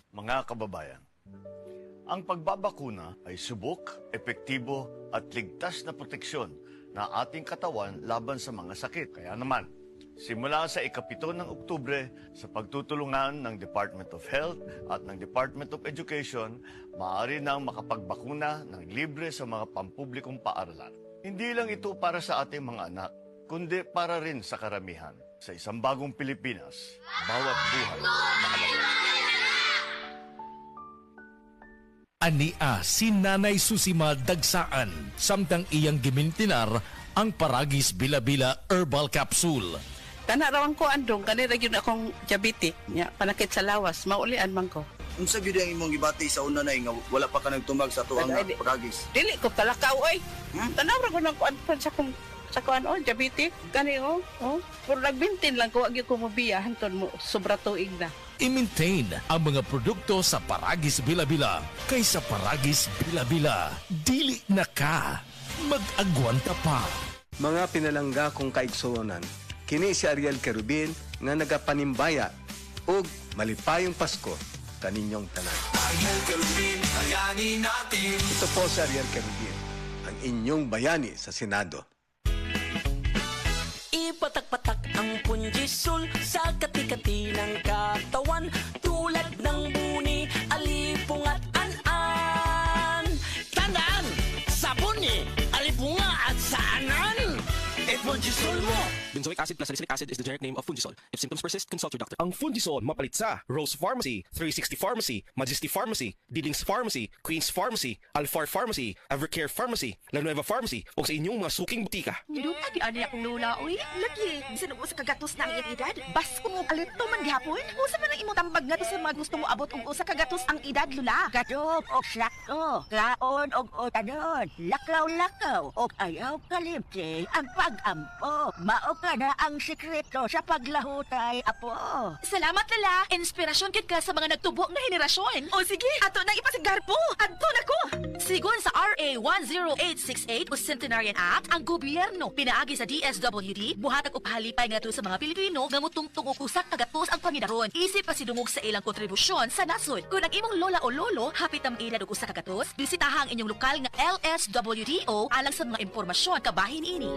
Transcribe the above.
Mga kababayan, ang pagbabakuna ay subok, epektibo at ligtas na proteksyon na ating katawan laban sa mga sakit. Kaya naman, simula sa ika-7 ng Oktubre, sa pagtutulungan ng Department of Health at ng Department of Education, maaari nang makapagbakuna ng libre sa mga pampublikong paaralan. Hindi lang ito para sa ating mga anak, kundi para rin sa karamihan. Sa isang bagong Pilipinas, bawat buhay mahalaga. Ania si Nanay Susima Dagsaan, samtang iyang gimintinar ang Paragis Bila-Bila Herbal Capsule. Tanarawan ko andong, kanira yun akong diabetic, nya, panakit sa lawas, maulian man ko. Unsa gyud ang imong gibati sa una na nga wala pa ka nagtumag sa tuang Paragis? Dili ko talakaw, oy. Tanawra ko ng kuan sa kuan, diabetic, kani, Pero nagbintin lang ko, agi ko mabiya, hanton mo, sobra tuig na. I-maintain ang mga produkto sa Paragis Bila-Bila. Kaysa Paragis Bila-Bila, dili na ka, mag-agwanta pa. Mga pinalangga kong kaigsuonan, kini si Ariel Kerubin nga nagapanimbaya ug malipayong Pasko kaninyong tanan. Ariel Kerubin, bayani natin. Ito po si Ariel Kerubin, ang inyong bayani sa Senado. Ipatak-patak ang punjisol sa kati-kati ng katawan, tulad ng buni, alipong at an-an. Tandaan! Sabuni, alipunga at saanan! Punjisol mo! Benzoic acid plus salicylic acid is the generic name of Fungisol. If symptoms persist, consult your doctor. Ang Fungisol mapalit sa Rose Pharmacy, 360 Pharmacy, Majesty Pharmacy, Didings Pharmacy, Queen's Pharmacy, Alfar Pharmacy, Evercare Pharmacy, La Nueva Pharmacy, o sa inyong mga suking butika. Duta di ani akong lula, oy. Lagi, bisan mo sa kagatos na ang iyang edad. Bas ko mo alito man gihapon. Usa man ang imong tambag nga sa mga gusto mo abot og usa kagatos ang edad, lula. Gadok og sakto, kaon og otadon, lakaw-lakaw og ayaw kalimti ang pag-ampo. Mao ka na ang sikreto sa paglahutay, apo. Salamat, Lala. Inspirasyon kit ka sa mga nagtubo na henerasyon. O sige, ato nang ipasigar po. Adto na ko. Sigon sa RA 10868 o Centenarian Act, ang gobyerno pinaagi sa DSWD, buhatag og pahalipay ngadto sa mga Pilipino nga mutungtong og usa ka gatos ang pangidaron. Isip pa sidungog sa ilang kontribusyon sa nasod. Kung ang imong lola o lolo hapit ang edad og usa ka gatos, bisitaha ang inyong lokal nga LSWDO alang sa mga impormasyon kabahin ini.